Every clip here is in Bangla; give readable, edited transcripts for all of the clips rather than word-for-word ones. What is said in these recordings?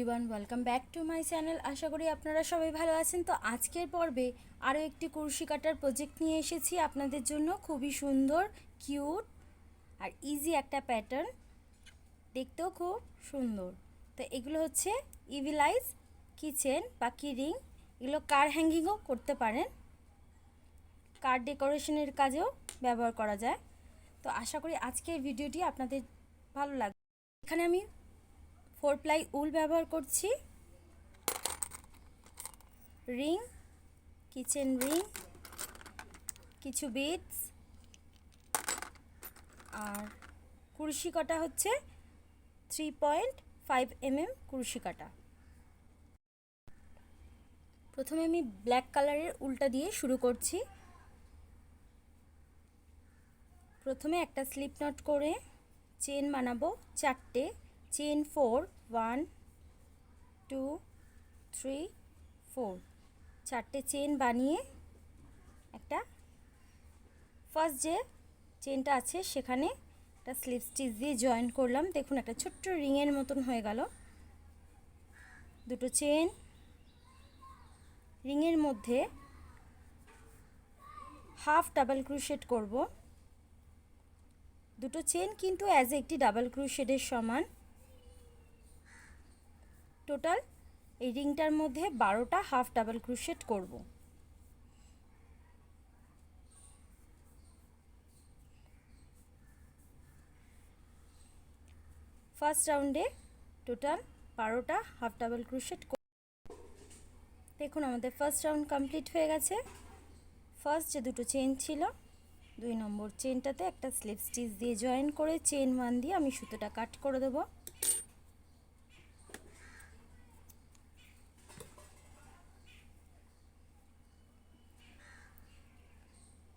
Everyone, welcome back to my channel. আশা করি আপনারা সবাই ভালো আছেন। তো আজকের পর্বে আরও একটি কুরশি কাটার প্রজেক্ট নিয়ে এসেছি আপনাদের জন্য। খুবই সুন্দর, কিউট আর ইজি একটা প্যাটার্ন, দেখতেও খুব সুন্দর। তো এগুলো হচ্ছে ইভিল আইজ কিচেন বা কি রিং। এগুলো কার হ্যাঙ্গিংও করতে পারেন, কার ডেকোরেশনের কাজেও ব্যবহার করা যায়। তো আশা করি আজকের ভিডিওটি আপনাদের ভালো লাগবে। এখানে আমি 4 প্লাই উল ব্যবহার করছি, রিং, কিচেন রিং, কিছু বিডস আর কুরশি কাটা হচ্ছে 3.5 mm কুরশি কাটা। প্রথমে আমি ব্ল্যাক কালারের উলটা দিয়ে শুরু করছি। প্রথমে একটা স্লিপ নট করে চেন বানাবো 4টে। চেন 4, 1 2 3 4, 4টে চেন বানিয়ে একটা ফার্স্ট যে চেনটা আছে সেখানে একটা স্লিপ স্টিচ দিয়ে জয়েন করলাম। দেখুন একটা ছোট্ট রিংয়ের মতন হয়ে গেল। দুটো চেন, রিংয়ের মধ্যে হাফ ডাবল ক্রোশেট করব। দুটো চেন কিন্তু অ্যাজ একটি ডাবল ক্রোশেটের সমান। টোটাল এই রিংটার মধ্যে 12টা হাফ ডাবল ক্রোশেট করব। ফার্স্ট রাউন্ডে টোটাল 12টা হাফ ডাবল ক্রোশেট। দেখুন আমাদের ফার্স্ট রাউন্ড কমপ্লিট হয়ে গেছে। ফার্স্ট যে দুটো চেন ছিল, 2 নম্বর চেনটাতে একটা স্লিপ স্টিচ দিয়ে জয়েন করে চেন 1 দিয়ে আমি সুতোটা কাট করে দেব।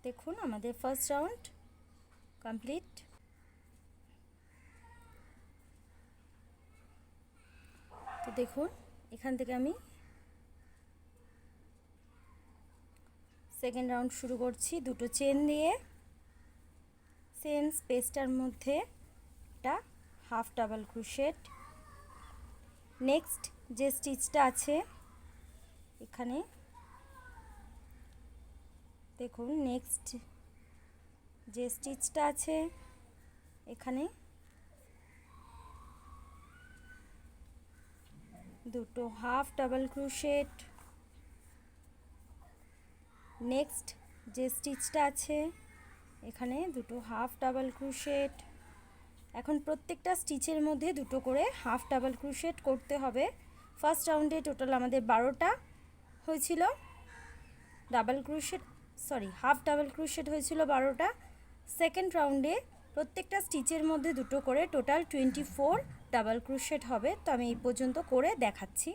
দেখুন আমাদের ফার্স্ট রাউন্ড কমপ্লিট। তো দেখুন এখান থেকে আমি সেকেন্ড রাউন্ড শুরু করছি। দুটো চেন দিয়ে সেম স্পেসটার মধ্যে একটা হাফ ডাবল ক্রোশেট। নেক্সট যে স্টিচটা আছে এখানে দেখুন, নেক্সট যে স্টিচটা আছে এখানে দুটো হাফ ডাবল ক্রোশেট। নেক্সট যে স্টিচটা আছে এখানে দুটো হাফ ডাবল ক্রোশেট। এখন প্রত্যেকটা স্টিচের মধ্যে দুটো করে হাফ ডাবল ক্রোশেট করতে হবে। ফার্স্ট রাউন্ডে টোটাল আমাদের 12টা হয়েছিল double crochet, half double crochet হয়েছিল 12টা। সেকেন্ড রাউন্ডে প্রত্যেকটা স্টিচের মধ্যে দুটো করে টোটাল 24 ডাবল ক্রোশেট হবে। তো আমি এই পর্যন্ত করে দেখাচ্ছি।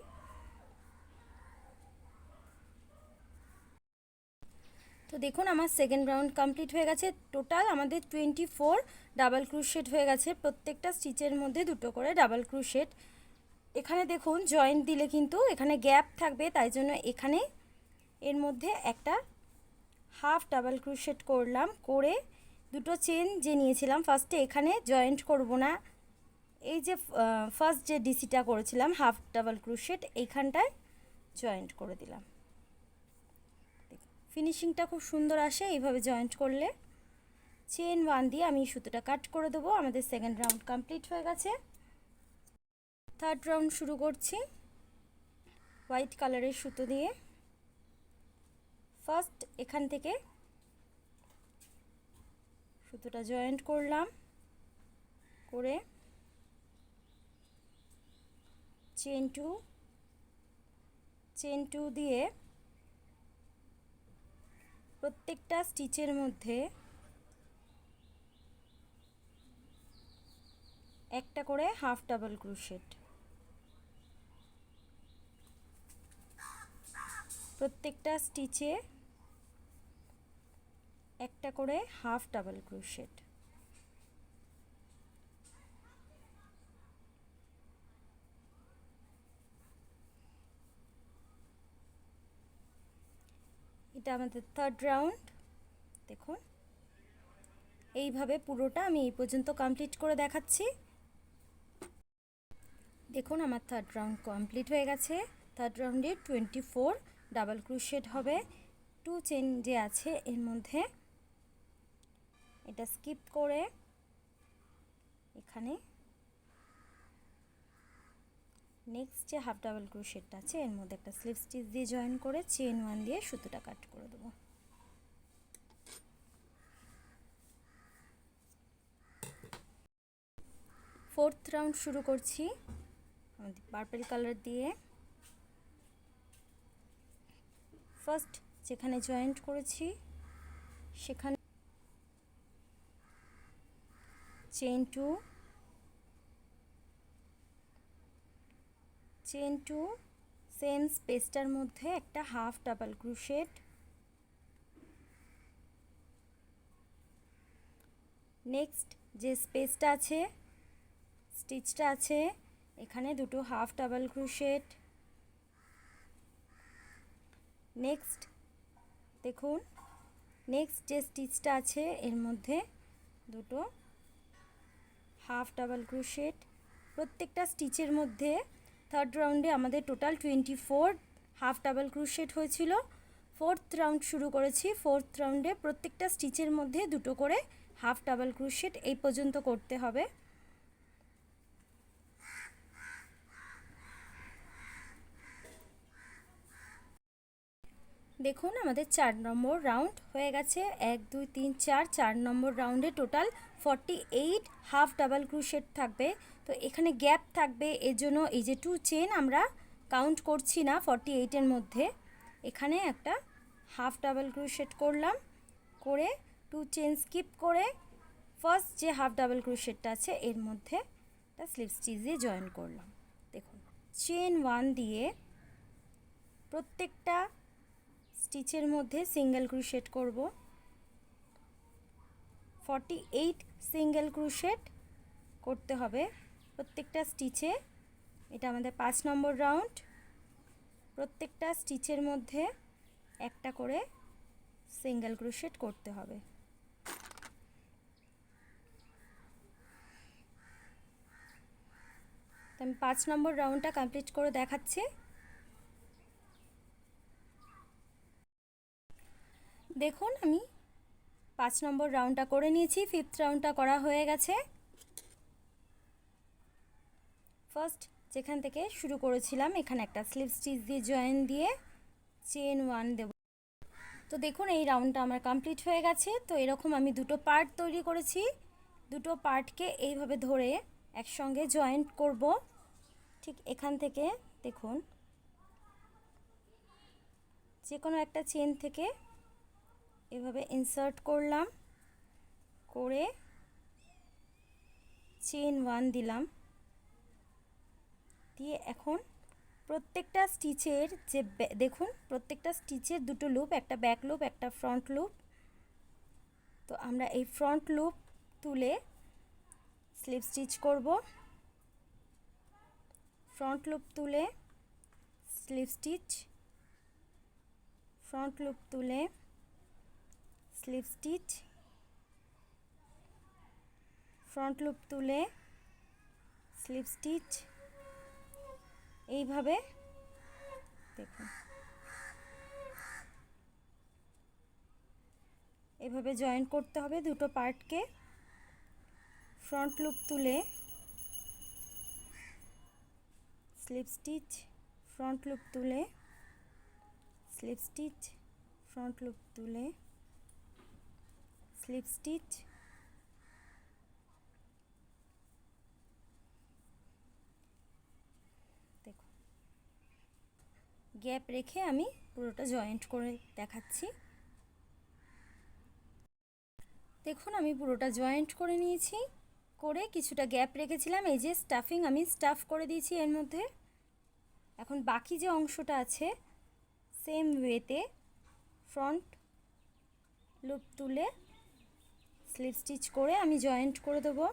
তো দেখুন আমার সেকেন্ড রাউন্ড কমপ্লিট হয়ে গেছে। টোটাল আমাদের 24 ডাবল ক্রোশেট হয়ে গেছে। প্রত্যেকটা স্টিচের মধ্যে দুটো করে ডাবল ক্রোশেট। এখানে দেখুন জয়েন্ট দিলে কিন্তু এখানে গ্যাপ থাকবে, তাই জন্য এখানে এর মধ্যে একটা হাফ ডাবল ক্রোশেট করলাম। করে দুটো চেন যে নিয়েছিলাম ফার্স্টে এখানে জয়েন্ট করব না, এই যে ফার্স্ট যে ডিসিটা করেছিলাম হাফ ডাবল ক্রোশেট এইখানটায় জয়েন্ট করে দিলাম। ফিনিশিংটা খুব সুন্দর আসে এইভাবে জয়েন্ট করলে। চেন 1 দিয়ে আমি সুতোটা কাট করে দেবো। আমাদের সেকেন্ড রাউন্ড কমপ্লিট হয়ে গেছে। থার্ড রাউন্ড শুরু করছি হোয়াইট কালারের সুতো দিয়ে। ফার্স্ট এখান থেকে সুতোটা জয়েন্ট করলাম, করে চেন 2 দিয়ে প্রত্যেকটা স্টিচের মধ্যে একটা করে হাফ ডাবল ক্রোশেট। প্রত্যেকটা স্টিচে একটা করে হাফ ডাবল ক্রোশেট। এটা আমাদের থার্ড রাউন্ড। দেখুন এইভাবে পুরোটা আমি এই পর্যন্ত কমপ্লিট করে দেখাচ্ছি। দেখুন আমার থার্ড রাউন্ড কমপ্লিট হয়ে গেছে। থার্ড রাউন্ডে 24 ডাবল ক্রোশেট হবে। 2 চেন যে আছে এর মধ্যে এটা স্কিপ করে এখানে নেক্সট যে হাফ ডাবল ক্রোশেটটা আছে এর মধ্যে একটা স্লিপ স্টিচ দিয়ে জয়েন করে চেন 1 দিয়ে সুতোটা কাট করে দেবো। ফোর্থ রাউন্ড শুরু করছি আমাদের পার্পল কালার দিয়ে। ফার্স্ট যেখানে জয়েন্ট করেছি সেখানে চেন 2 সেম স্পেসটার মধ্যে একটা হাফ ডাবল ক্রোশেট, নেক্সট যে স্পেসটা আছে স্টিচটা আছে এখানে দুটো হাফ ডাবল ক্রোশেট, নেক্সট দেখুন নেক্সট যে স্টিচটা আছে এর মধ্যে দুটো হাফ ডাবল ক্রোশেট। প্রত্যেকটা স্টিচের মধ্যে থার্ড রাউন্ডে আমাদের টোটাল 24 হাফ ডাবল ক্রোশেট হয়েছিল। ফোর্থ রাউন্ড শুরু করেছি। ফোর্থ রাউন্ডে প্রত্যেকটা স্টিচের মধ্যে দুটো করে হাফ ডাবল ক্রোশেট এই পর্যন্ত করতে হবে। দেখুন আমাদের 4 নম্বর রাউন্ড হয়ে গেছে। 1 2 3 4 নম্বর রাউন্ডে টোটাল 48 হাফ ডাবল ক্রোশেট থাকবে। তো এখানে গ্যাপ থাকবে, এর জন্য এই যে 2 চেন আমরা কাউন্ট করছি না 48 এর মধ্যে। এখানে একটা হাফ ডাবল ক্রোশেট করলাম, করে 2 চেন স্কিপ করে ফার্স্ট যে হাফ ডাবল ক্রোশেটটা আছে এর মধ্যে একটা স্লিপ স্টিচ দিয়ে জয়েন করলাম। দেখুন চেন 1 দিয়ে প্রত্যেকটা স্টিচের মধ্যে সিঙ্গেল ক্রোশেট করব। 48 সিঙ্গেল ক্রোশেট করতে হবে প্রত্যেকটা স্টিচে। এটা আমাদের 5 নম্বর রাউন্ড। প্রত্যেকটা স্টিচের মধ্যে একটা করে সিঙ্গেল ক্রোশেট করতে হবে। তো আমি 5 নম্বর রাউন্ডটা কমপ্লিট করে দেখাচ্ছি। দেখুন আমি 5 নম্বর রাউন্ডটা করে নিয়েছি, ফিফথ রাউন্ডটা করা হয়ে গেছে। ফার্স্ট যেখান থেকে শুরু করেছিলাম এখানে একটা স্লিপ স্টিচ দিয়ে জয়েন দিয়ে চেন 1 দেব। তো দেখুন এই রাউন্ডটা আমার কমপ্লিট হয়ে গেছে। তো এরকম আমি দুটো পার্ট তৈরি করেছি। দুটো পার্টকে এইভাবে ধরে একসঙ্গে জয়েন্ট করব। ঠিক এখান থেকে দেখুন যে কোনো একটা চেন থেকে এভাবে ইনসার্ট করলাম, করে চেন 1 দিলাম, দিয়ে এখন প্রত্যেকটা স্টিচের যে দেখুন প্রত্যেকটা স্টিচের দুটো লুপ, একটা ব্যাক লুপ একটা ফ্রন্ট লুপ। তো আমরা এই ফ্রন্ট লুপ তুলে স্লিপ স্টিচ করব। ফ্রন্ট লুপ তুলে স্লিপ স্টিচ, ফ্রন্ট লুপ তুলে স্লিপ স্টিচ, ফ্রন্ট লুপ তুলে স্লিপ স্টিচ। এইভাবে দেখুন এভাবে জয়েন করতে হবে দুটো পার্টকে। ফ্রন্ট লুপ তুলে স্লিপ স্টিচ, ফ্রন্ট লুপ তুলে স্লিপ স্টিচ, ফ্রন্ট লুপ তুলে স্লিপ স্টিচ। দেখুন গ্যাপ রেখে আমি পুরোটা জয়েন্ট করে দেখাচ্ছি। দেখুন আমি পুরোটা জয়েন্ট করে নিয়েছি, করে কিছুটা গ্যাপ রেখেছিলাম, এই যে স্টাফিং আমি স্টাফ করে দিয়েছি এর মধ্যে। এখন বাকি যে অংশটা আছে সেম ওয়েতে ফ্রন্ট লুপ তুলে স্লিপ স্টিচ করে আমি জয়েন্ট করে দেবো।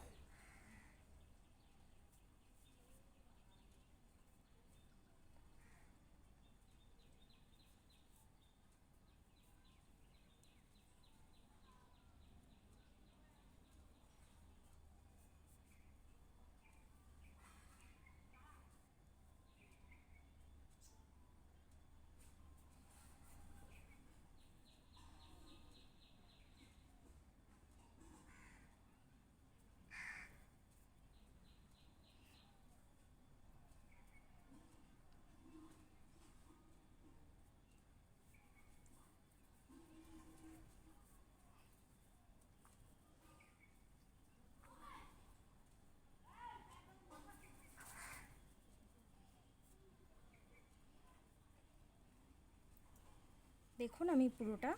দেখুন আমি পুরোটা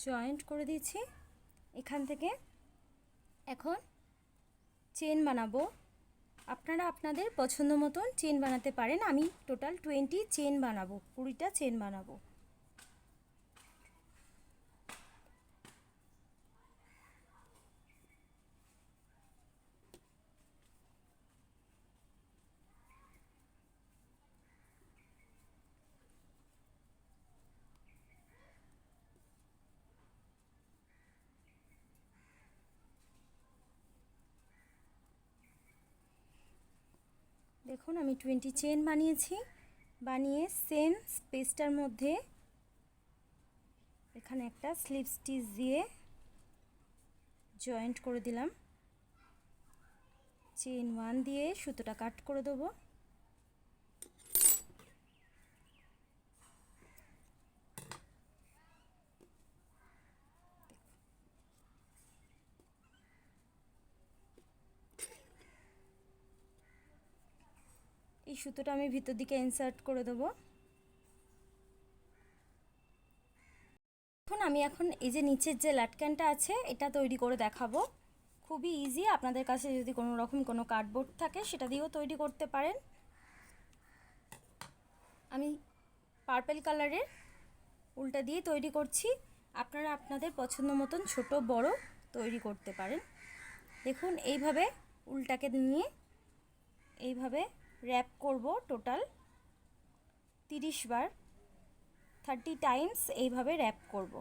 জয়েন্ট করে দিয়েছি। এখান থেকে এখন চেন বানাবো। আপনারা আপনাদের পছন্দ মতন চেন বানাতে পারেন। আমি টোটাল 20 চেন বানাবো, 20টা চেন বানাবো। দেখুন আমি 20 চেন বানিয়েছি। বানিয়ে সেম স্পেসটার মধ্যে এখানে একটা স্লিপ স্টিচ দিয়ে জয়েন্ট করে দিলাম। চেন 1 দিয়ে সুতোটা কাট করে দেবো। এই সুতোটা আমি ভিতর দিকে ইনসার্ট করে দেবো। আমি এখন এই যে নিচের যে লাটকানটা আছে এটা তৈরি করে দেখাবো। খুবই ইজি। আপনাদের কাছে যদি কোনো রকম কোনো কার্ডবোর্ড থাকে সেটা দিয়েও তৈরি করতে পারেন। আমি পার্পল কালারের উলটা দিয়ে তৈরি করছি। আপনারা আপনাদের পছন্দ মতন ছোট বড় তৈরি করতে পারেন। দেখুন এইভাবে উলটাকে নিয়ে এইভাবে র্যাপ করব। টোটাল 30 বার 30 টাইমস এইভাবে র্যাপ করব।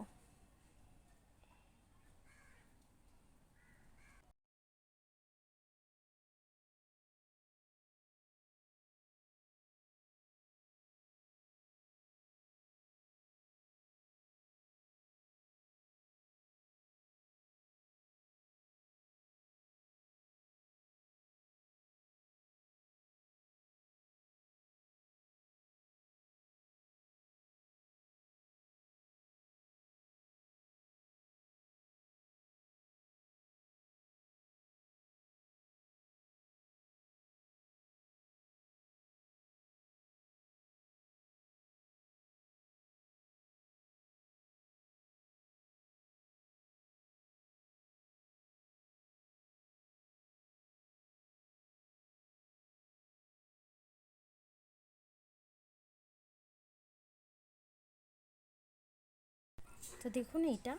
তো দেখুন এইটা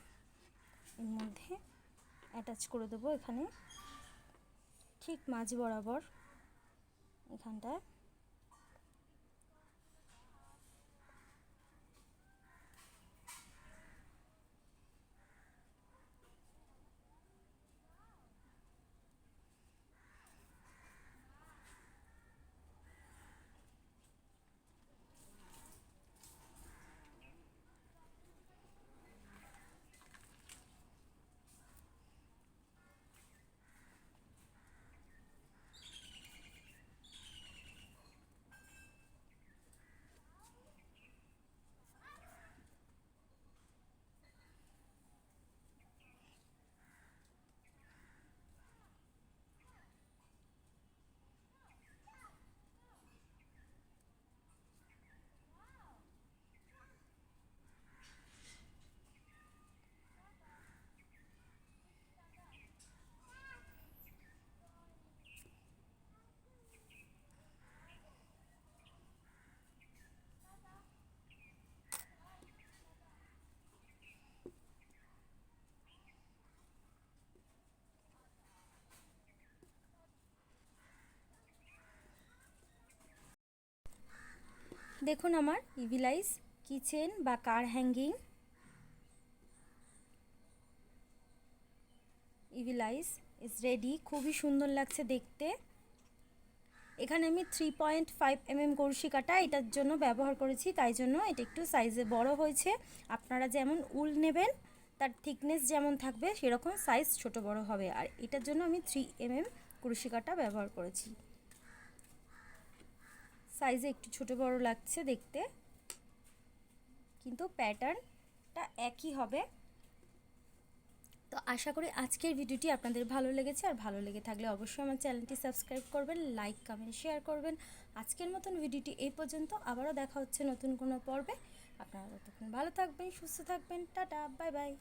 এর মধ্যে অ্যাটাচ করে দেবো। এখানে ঠিক মাঝ বরাবর এখানটায় দেখুন আমার ইভিল আইস কিচেন বা car hanging evil eyes is ready. খুবই সুন্দর লাগছে দেখতে। এখানে আমি 3.5 mm কড়শি কাটা এটার জন্য ব্যবহার করেছি, তাই জন্য এটা একটু সাইজে বড় হয়েছে। আপনারা যেমন উল নেবেন তার থিকনেস যেমন থাকবে সেরকম সাইজ ছোট বড় হবে। আর এটার জন্য আমি 3 mm কড়শি কাটা ব্যবহার করেছি। সাইজে একটু ছোট বড় লাগছে দেখতে, কিন্তু প্যাটার্নটা একই হবে। তো আশা করি আজকের ভিডিওটি আপনাদের ভালো লেগেছে, আর ভালো লেগে থাকলে অবশ্যই আমার চ্যানেলটি সাবস্ক্রাইব করবেন, লাইক কমেন্ট শেয়ার করবেন। আজকের মতন ভিডিওটি এই পর্যন্ত, আবারও দেখা হচ্ছে নতুন কোনো পর্বে। আপনারা ততক্ষণ ভালো থাকবেন, সুস্থ থাকবেন, টাটা, বাই বাই।